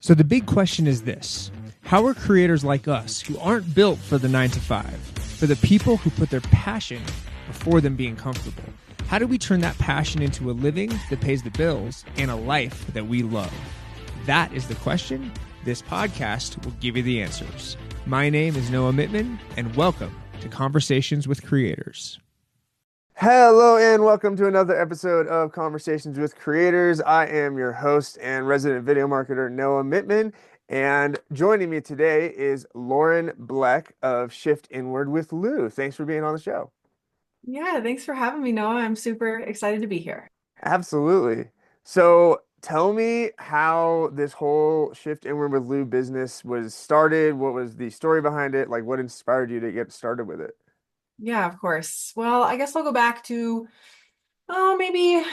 So the big question is this: how are creators like us, who aren't built for the 9 to 5, for the people who put their passion before them being comfortable, how do we turn that passion into a living that pays the bills and a life that we love? That is the question. This podcast will give you the answers. My name is Noah Mittman, and welcome to Conversations with Creators. Hello and welcome to another episode of Conversations with Creators. I am your host and resident video marketer, Noah Mittman, and joining me today is Lauren Bleck of Shift Inward with Lou. Thanks for being on the show. Yeah, thanks for having me, Noah. I'm super excited to be here. Absolutely. So tell me how this whole Shift Inward with Lou business was started. What was the story behind it? Like, what inspired you to get started with it? Yeah, of course. Well, I guess I'll go back to, maybe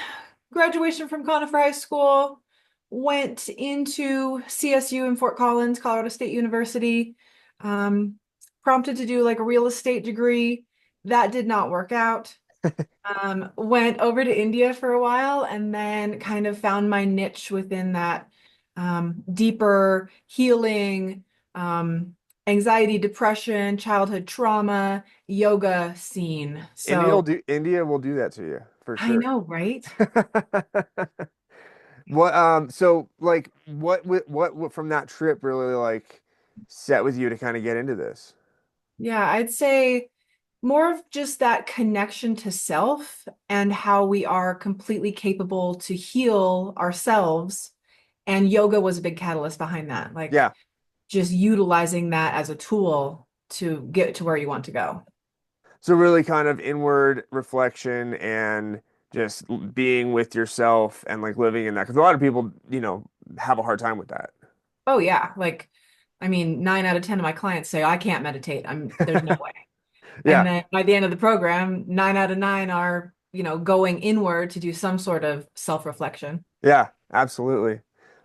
graduation from Conifer High School, went into CSU in Fort Collins, Colorado State University, um, prompted to do like a real estate degree. That did not work out. Went over to India for a while and then kind of found my niche within that deeper healing, anxiety, depression, childhood trauma, yoga scene. So India will do that to you for I sure. know, right? What from that trip really like set with you to kind of get into this? Yeah, I'd say more of just that connection to self and how we are completely capable to heal ourselves. And yoga was a big catalyst behind that. Like Yeah. just utilizing that as a tool to get to where you want to go. So really kind of inward reflection and just being with yourself and like living in that. Because a lot of people, have a hard time with that. Oh yeah, like I mean, 9 out of 10 of my clients say I can't meditate. There's no way. And Yeah. then by the end of the program, 9 out of 9 are, going inward to do some sort of self-reflection. Yeah, absolutely.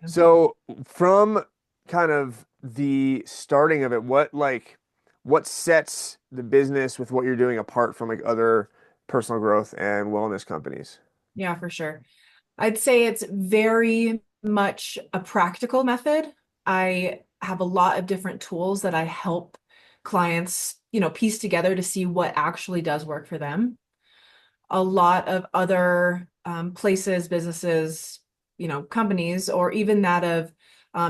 So from kind of the starting of it, what sets the business with what you're doing apart from like other personal growth and wellness companies? Yeah, for sure. I'd say it's very much a practical method. I have a lot of different tools that I help clients, piece together to see what actually does work for them. A lot of other places, businesses, companies, or even that of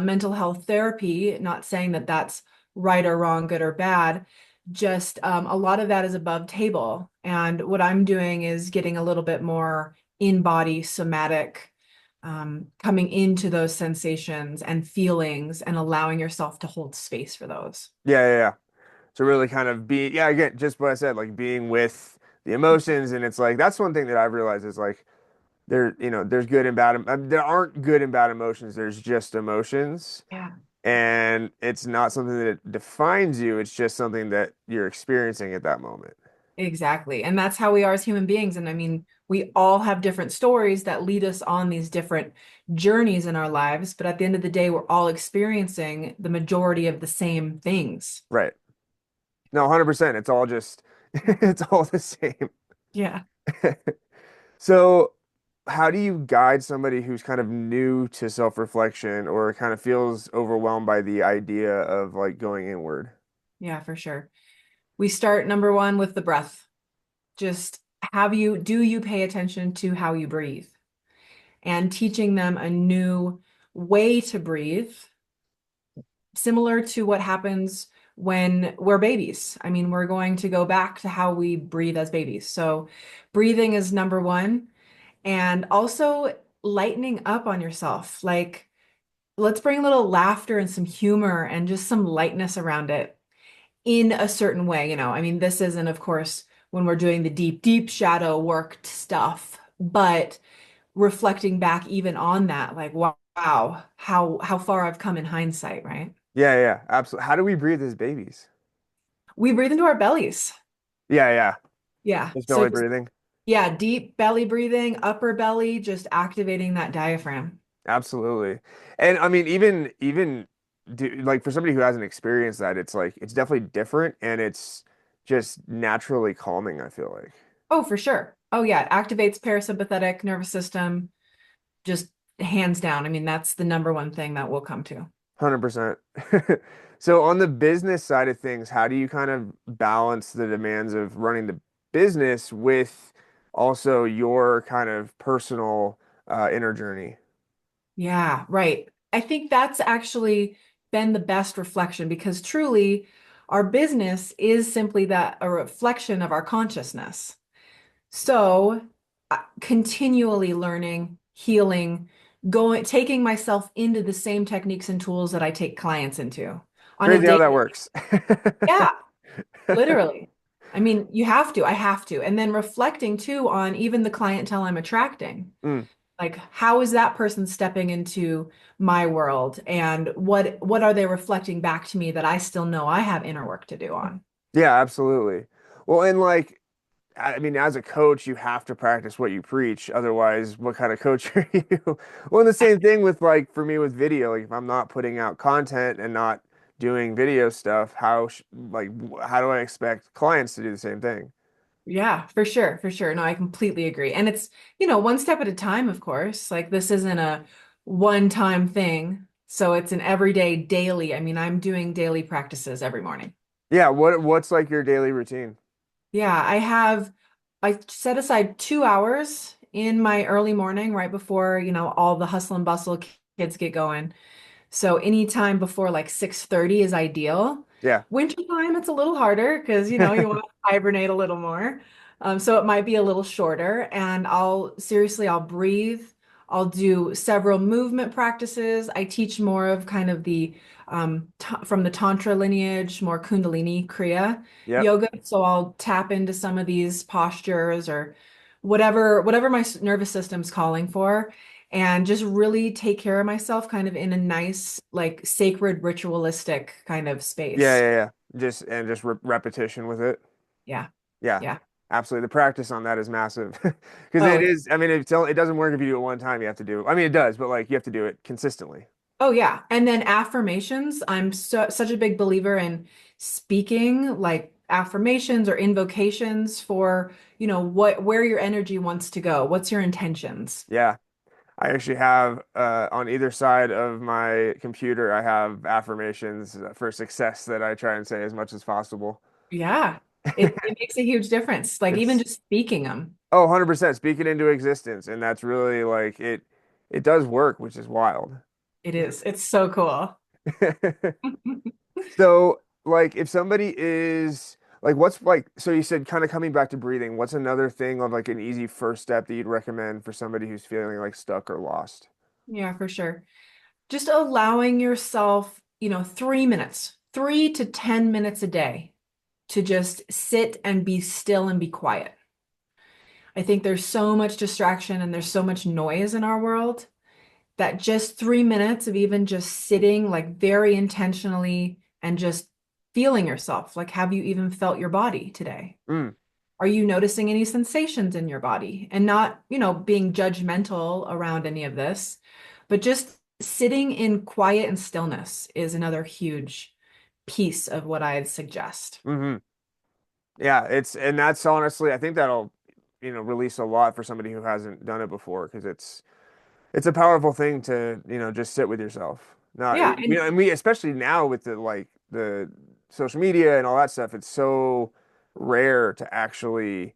mental health therapy, not saying that that's right or wrong, good or bad, just a lot of that is above table. And what I'm doing is getting a little bit more in-body somatic, coming into those sensations and feelings and allowing yourself to hold space for those. Yeah, yeah, yeah. To really kind of be, yeah, again, just what I said, like being with the emotions. And it's like, that's one thing that I've realized is like, there's good and bad. There aren't good and bad emotions. There's just emotions. Yeah. And it's not something that defines you. It's just something that you're experiencing at that moment. Exactly. And that's how we are as human beings. And I mean, we all have different stories that lead us on these different journeys in our lives. But at the end of the day, we're all experiencing the majority of the same things. Right. No, 100%. It's all just, it's all the same. Yeah. So, how do you guide somebody who's kind of new to self-reflection or kind of feels overwhelmed by the idea of like going inward? Yeah, for sure. We start number one with the breath. Just do you pay attention to how you breathe? And teaching them a new way to breathe, similar to what happens when we're babies. I mean, we're going to go back to how we breathe as babies. So, breathing is number one. And also lightening up on yourself. Like, let's bring a little laughter and some humor and just some lightness around it in a certain way. I mean, this isn't, of course, when we're doing the deep, deep shadow work stuff, but reflecting back even on that, like, wow, how far I've come in hindsight, right? Yeah, yeah, absolutely. How do we breathe as babies? We breathe into our bellies. Yeah, yeah. Yeah. Just So belly just, breathing. yeah, deep belly breathing, upper belly, just activating that diaphragm. Absolutely. And I mean, even like for somebody who hasn't experienced that, it's like it's definitely different and it's just naturally calming, I feel like. Oh, for sure. Oh, yeah. It activates parasympathetic nervous system, just hands down. I mean, that's the number one thing that we'll come to. 100%. So on the business side of things, how do you kind of balance the demands of running the business with also your kind of personal inner journey? Yeah, right. I think that's actually been the best reflection because truly our business is simply that a reflection of our consciousness. So, continually learning, healing, taking myself into the same techniques and tools that I take clients into on a Crazy how daily. that works. Yeah, literally. I mean, you have to, I have to. And then reflecting too on even the clientele I'm attracting. Mm, Like, how is that person stepping into my world? And what are they reflecting back to me that I still know I have inner work to do on? yeah, absolutely. Well, and like I mean, as a coach, you have to practice what you preach. Otherwise, what kind of coach are you? Well, and the same thing with like for me with video. Like if I'm not putting out content and not doing video stuff, how do I expect clients to do the same thing? Yeah, for sure, for sure. No, I completely agree. And it's, one step at a time, of course. Like this isn't a one-time thing. So it's an everyday, daily. I mean, I'm doing daily practices every morning. Yeah, what's like your daily routine? Yeah, I set aside 2 hours in my early morning right before, all the hustle and bustle kids get going. So anytime before like 6:30 is ideal. Yeah. Wintertime, it's a little harder because, you want to hibernate a little more. So it might be a little shorter. And I'll breathe. I'll do several movement practices. I teach more of kind of from the Tantra lineage, more Kundalini Kriya Yep. yoga. So I'll tap into some of these postures or whatever my nervous system's calling for and just really take care of myself kind of in a nice, like sacred, ritualistic kind of Yeah, space. yeah, yeah. Just re repetition with it. Yeah. Yeah. Yeah. Absolutely. The practice on that is massive. Because Oh, it is, I mean, it doesn't work if you do it one time. You have to do, I mean, it does, but like you have to do it consistently. oh yeah. And then affirmations. I'm such a big believer in speaking like affirmations or invocations for, where your energy wants to go. What's your intentions? Yeah. I actually have on either side of my computer, I have affirmations for success that I try and say as much as possible. Yeah. It makes a huge difference. Like even It's just speaking them. 100% speak it into existence, and that's really like it does work, which is wild. It is. It's so cool. So, like if somebody is like what's like so you said kind of coming back to breathing, what's another thing of like an easy first step that you'd recommend for somebody who's feeling like stuck or lost? Yeah, for sure. Just allowing yourself, 3 minutes, 3 to 10 minutes a day to just sit and be still and be quiet. I think there's so much distraction and there's so much noise in our world that just 3 minutes of even just sitting like very intentionally and just feeling yourself. Like, have you even felt your body today? Mm, Are you noticing any sensations in your body? And not, being judgmental around any of this, but just sitting in quiet and stillness is another huge piece of what I'd suggest. hmm. Yeah, and that's honestly, I think that'll, release a lot for somebody who hasn't done it before because it's a powerful thing to, just sit with yourself. Now, Yeah, and and we especially now with the social media and all that stuff, it's so rare to actually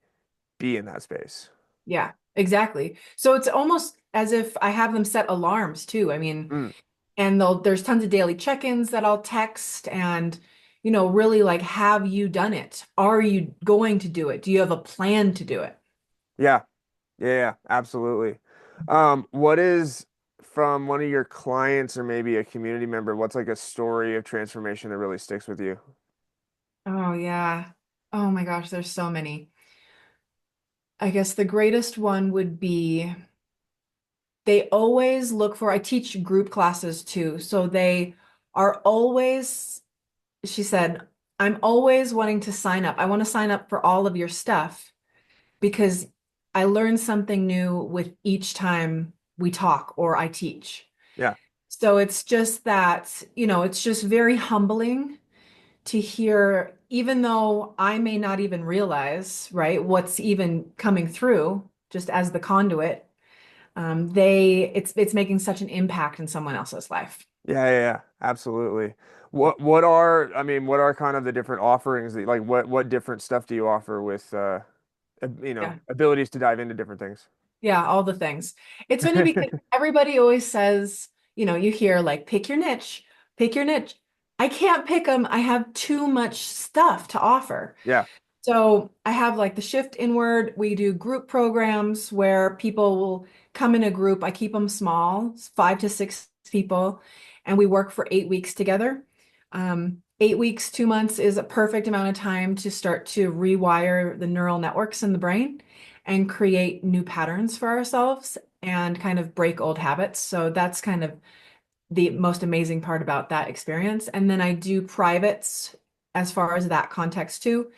be in that space. yeah, exactly. So it's almost as if I have them set alarms too. I mean, Mm, and there's tons of daily check-ins that I'll text and, really like, have you done it? Are you going to do it? Do you have a plan to do it? yeah, yeah, yeah, absolutely. What is from one of your clients or maybe a community member, what's like a story of transformation that really sticks with you? Oh, yeah. Oh my gosh, there's so many. I guess the greatest one would be they always look for, I teach group classes too. So they are always, she said, I'm always wanting to sign up. I want to sign up for all of your stuff because I learn something new with each time we talk or I teach. Yeah. So it's just that, it's just very humbling to hear, even though I may not even realize, right, what's even coming through just as the conduit, it's making such an impact in someone else's life. Yeah, absolutely. What are kind of the different offerings that, like, what different stuff do you offer with, Yeah. abilities to dive into different things? Yeah, all the things. It's funny because everybody always says, you hear like, pick your niche, pick your niche. I can't pick them. I have too much stuff to offer. Yeah, So I have like the shift inward. We do group programs where people will come in a group. I keep them small, 5 to 6 people, and we work for 8 weeks together. 8 weeks, 2 months is a perfect amount of time to start to rewire the neural networks in the brain and create new patterns for ourselves and kind of break old habits. So that's kind of the most amazing part about that experience. And then I do privates as far as that context too.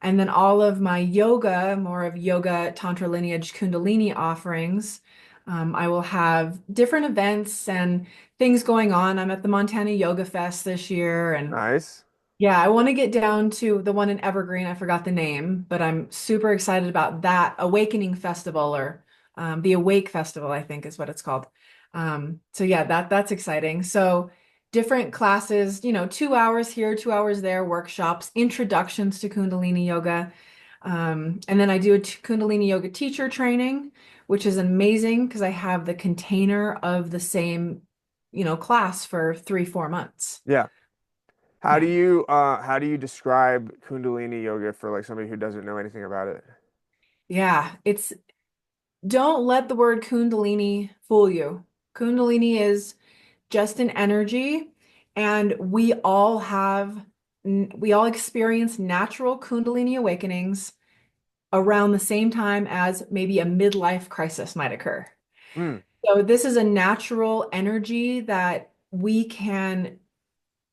And then all of my yoga, more of yoga, tantra lineage, Kundalini offerings. I will have different events and things going on. I'm at the Montana Yoga Fest this year, and nice. yeah, I want to get down to the one in Evergreen. I forgot the name, but I'm super excited about that Awakening Festival, or the Awake Festival, I think is what it's called. So yeah, that's exciting. So different classes, 2 hours here, 2 hours there, workshops, introductions to Kundalini yoga. And then I do a Kundalini yoga teacher training, which is amazing because I have the container of the same, class for 3, 4 months. Yeah. Yeah. How do you describe Kundalini yoga for like somebody who doesn't know anything about it? Yeah, don't let the word Kundalini fool you. Kundalini is just an energy, and we all experience natural Kundalini awakenings around the same time as maybe a midlife crisis might occur. Mm, So this is a natural energy that we can,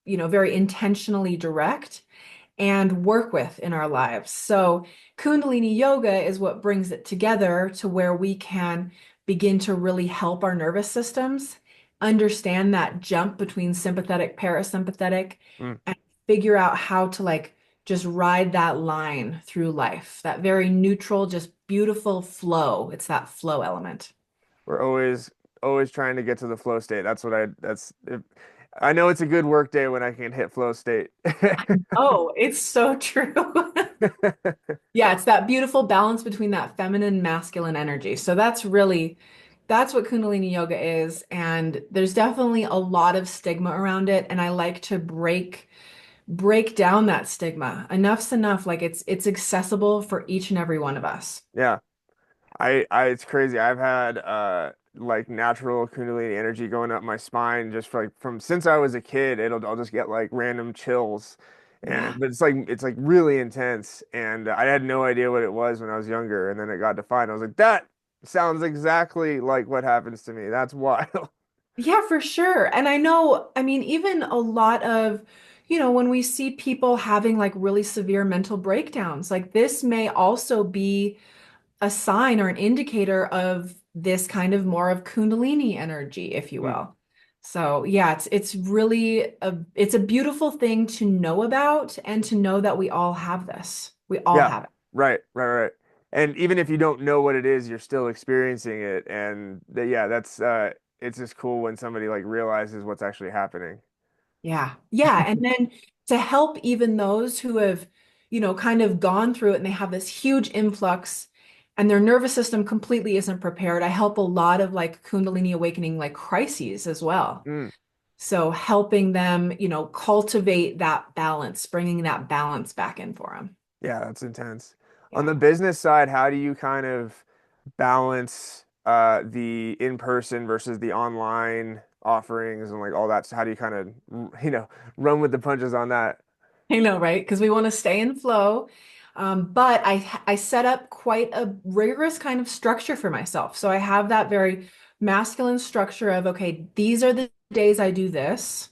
very intentionally direct and work with in our lives. So, Kundalini yoga is what brings it together to where we can begin to really help our nervous systems understand that jump between sympathetic, parasympathetic, mm. and figure out how to like just ride that line through life, that very neutral, just beautiful flow. It's that flow element. We're always trying to get to the flow state. I know it's a good work day when I can hit flow state. Oh, it's so true. Yeah, it's that beautiful balance between that feminine masculine energy. So that's what Kundalini yoga is. And there's definitely a lot of stigma around it. And I like to break down that stigma. Enough's enough. Like it's accessible for each and every one of us. Yeah. It's crazy. I've had like natural Kundalini energy going up my spine just for like from since I was a kid. I'll just get like random chills, Yeah. but it's like really intense. And I had no idea what it was when I was younger, and then it got defined. I was like, that sounds exactly like what happens to me. That's wild. Yeah, for sure. And I know, I mean, even a lot of, when we see people having like really severe mental breakdowns, like this may also be a sign or an indicator of this kind of more of Kundalini energy, if you Mm. will. So yeah, it's really it's a beautiful thing to know about and to know that we all have this. We all Yeah, have it. right. And even if you don't know what it is, you're still experiencing it. Yeah, that's it's just cool when somebody like realizes what's actually happening. Yeah. Yeah. And then to help even those who have, kind of gone through it and they have this huge influx and their nervous system completely isn't prepared. I help a lot of like Kundalini awakening, like crises as well. Mm. So helping them, cultivate that balance, bringing that balance back in for them. Yeah, that's intense. On Yeah. the business side, how do you kind of balance the in-person versus the online offerings and like all that? So how do you kind of, run with the punches on that? I know, right? Because we want to stay in flow. But I set up quite a rigorous kind of structure for myself. So I have that very masculine structure of, okay, these are the days I do this.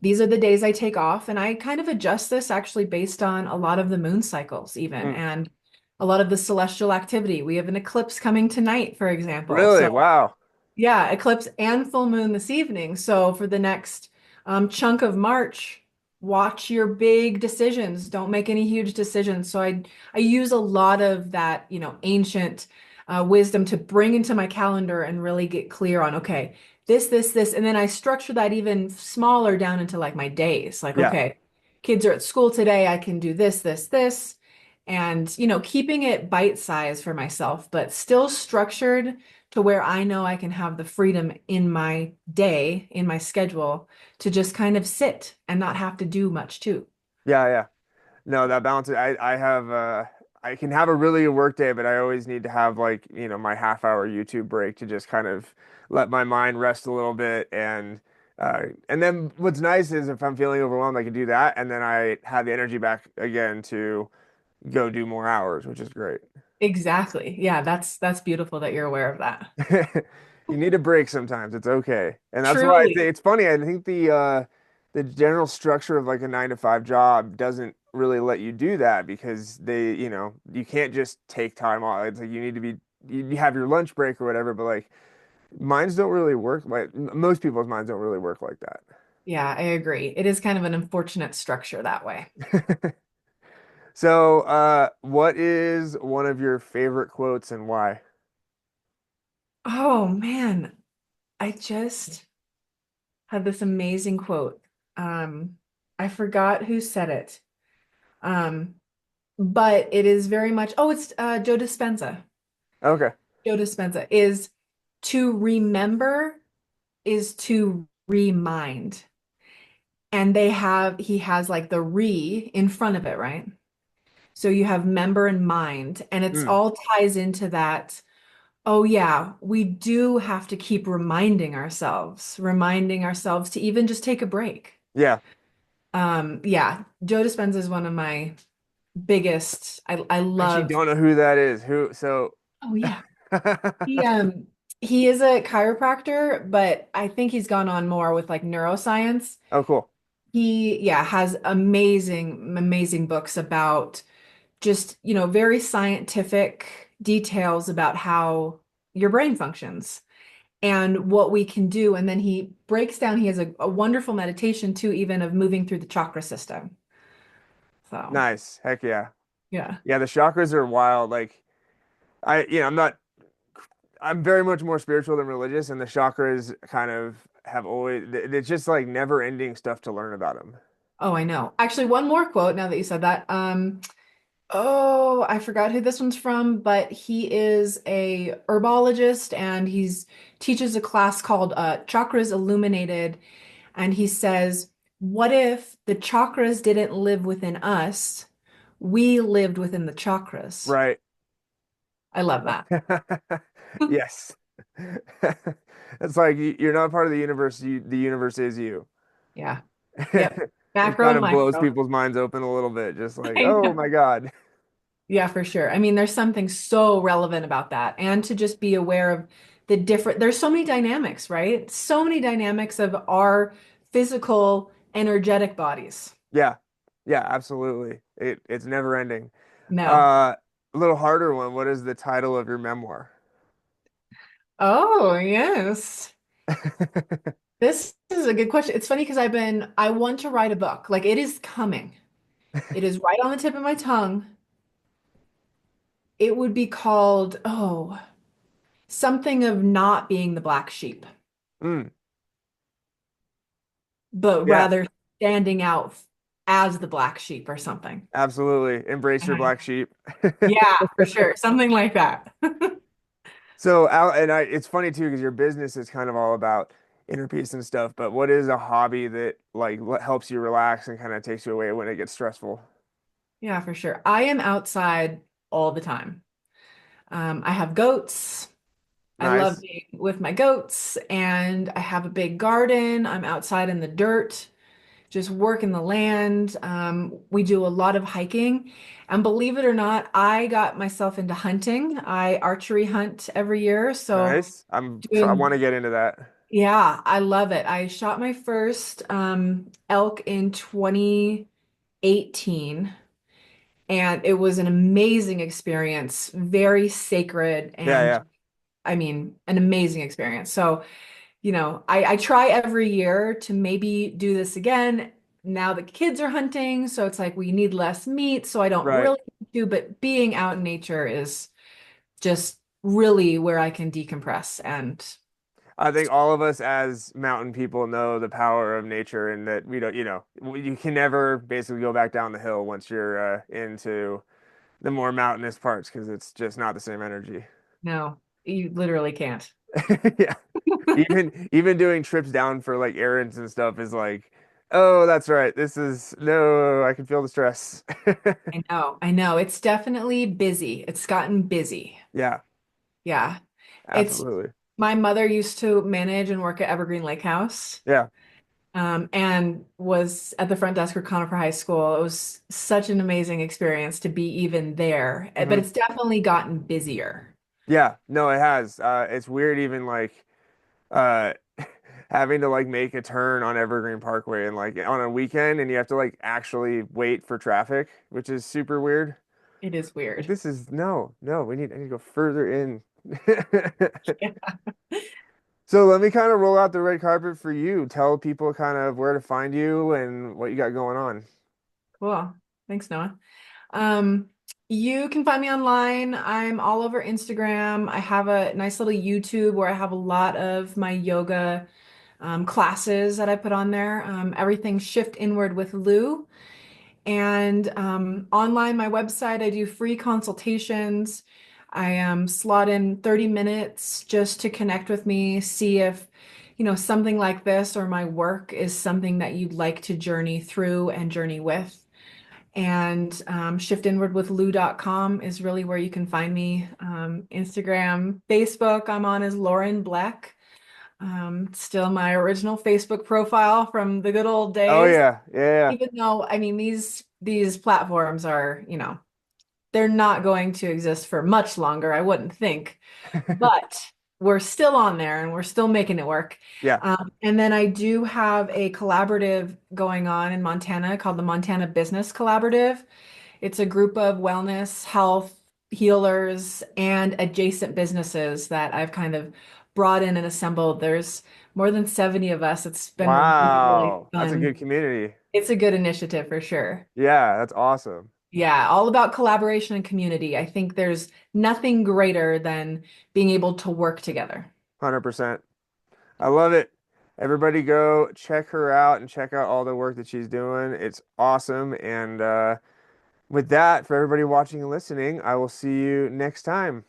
These are the days I take off. And I kind of adjust this actually based on a lot of the moon cycles, even, Mm. and a lot of the celestial activity. We have an eclipse coming tonight, for example. Really? So Wow. yeah, eclipse and full moon this evening. So for the next chunk of March, watch your big decisions. Don't make any huge decisions. So I use a lot of that, ancient wisdom to bring into my calendar and really get clear on, okay, this. And then I structure that even smaller down into like my days. Like, Yeah. okay, kids are at school today, I can do this. And, keeping it bite-sized for myself, but still structured to where I know I can have the freedom in my day, in my schedule, to just kind of sit and not have to do much too. Yeah, yeah. No, that balance. I have I can have a really good work day, but I always need to have like, my half hour YouTube break to just kind of let my mind rest a little bit. And then what's nice is if I'm feeling overwhelmed, I can do that, and then I have the energy back again to go do more hours, which is great. Exactly. Yeah, that's beautiful that you're aware of that. You need a break sometimes. It's okay. And that's why I think Truly. it's funny. I think the general structure of like a 9 to 5 job doesn't really let you do that because you can't just take time off. It's like you need to be you have your lunch break or whatever, but like minds don't really work like most people's minds don't really work like Yeah, I agree. It is kind of an unfortunate structure that way. that. So, what is one of your favorite quotes and why? Oh man, I just had this amazing quote. Um, I forgot who said it. Um, but it is very much, oh, it's Joe Dispenza. Okay. Joe Dispenza is to remember is to remind. And he has like the re in front of it, right? So you have member and mind, and it's Mm, all ties into that. Oh, yeah, we do have to keep reminding ourselves to even just take a break. yeah. Yeah, Joe Dispenza is one of my biggest. I Actually love. don't know who that is. Who so Oh, yeah. He um he is a chiropractor, but I think he's gone on more with like neuroscience. Oh, cool. He, yeah, has amazing books about just, very scientific details about how your brain functions and what we can do. And then he breaks down, he has a wonderful meditation too, even of moving through the chakra system. So, Nice. Heck yeah. yeah. Yeah, the chakras are wild. Like I'm very much more spiritual than religious, and the chakras kind of have always, it's just like never ending stuff to learn about them. Oh, I know. Actually, one more quote now that you said that. Oh, I forgot who this one's from, but he is a herbologist and he's teaches a class called Chakras Illuminated. And he says, what if the chakras didn't live within us? We lived within the chakras. Right. I love that. Yes. It's like you're not part of the universe, the universe is you. Yeah. Yep. It Macro kind and of blows micro. people's minds open a little bit, just like, I oh know. my God. Yeah, for sure. I mean, there's something so relevant about that. And to just be aware of there's so many dynamics, right? So many dynamics of our physical, energetic bodies. Yeah. Yeah, absolutely. It's never ending. No. Uh, a little harder one. What is the title of your memoir? Oh, yes. This is a good question. It's funny because I want to write a book. Like it is coming. It is right on the tip of my tongue. It would be called, something of not being the black sheep, Mm, but yeah, rather standing out as the black sheep or something. absolutely. Embrace your Uh-huh. black sheep. Yeah, for sure. Something like that. So, it's funny too because your business is kind of all about inner peace and stuff. But what is a hobby that like helps you relax and kind of takes you away when it gets stressful? Yeah, for sure. I am outside all the time. I have goats. I love Nice, being with my goats, and I have a big garden. I'm outside in the dirt, just working the land. We do a lot of hiking. And believe it or not, I got myself into hunting. I archery hunt every year. So nice. I want doing, to get into that. yeah, I love it. I shot my first elk in 2018, and it was an amazing experience, very sacred, Yeah, and yeah, I mean, an amazing experience. So I try every year to maybe do this again. Now the kids are hunting, so it's like we need less meat, so I don't right. really do, but being out in nature is just really where I can decompress and I think all of us as mountain people know the power of nature and that we don't, you can never basically go back down the hill once you're into the more mountainous parts because it's just not the same energy. No, you literally can't. Yeah. Even doing trips down for like errands and stuff is like, oh, that's right. This is no, I can feel the stress. I know, I know. It's definitely busy. It's gotten busy. Yeah, Yeah. It's absolutely. my mother used to manage and work at Evergreen Lake House, Yeah. and was at the front desk for Conifer High School. It was such an amazing experience to be even there, but Hmm. it's definitely gotten busier. Yeah, no, it has. It's weird even like uh having to like make a turn on Evergreen Parkway and like on a weekend and you have to like actually wait for traffic, which is super weird. It is Like weird. this is no, I need to go further in. Yeah. So let me kind of roll out the red carpet for you. Tell people kind of where to find you and what you got going on. Cool. Thanks, Noah. Um, you can find me online. I'm all over Instagram. I have a nice little YouTube where I have a lot of my yoga classes that I put on there. Everything Shift Inward with Lou. And online, my website, I do free consultations. I slot in 30 minutes just to connect with me, see if, something like this or my work is something that you'd like to journey through and journey with. And shiftinwardwithlou.com is really where you can find me. Instagram, Facebook, I'm on as Lauren Bleck. Still my original Facebook profile from the good old Oh days. yeah, yeah, Even though, I mean, these platforms are, they're not going to exist for much longer, I wouldn't think. yeah. But we're still on there and we're still making it work. Yeah. And then I do have a collaborative going on in Montana called the Montana Business Collaborative. It's a group of wellness, health, healers, and adjacent businesses that I've kind of brought in and assembled. There's more than 70 of us. It's been really, really Wow. That's a fun. good community. It's a good initiative for sure. Yeah, that's awesome. Yeah, all about collaboration and community. I think there's nothing greater than being able to work together. 100%. I love it. Everybody go check her out and check out all the work that she's doing. It's awesome. And with that, for everybody watching and listening, I will see you next time.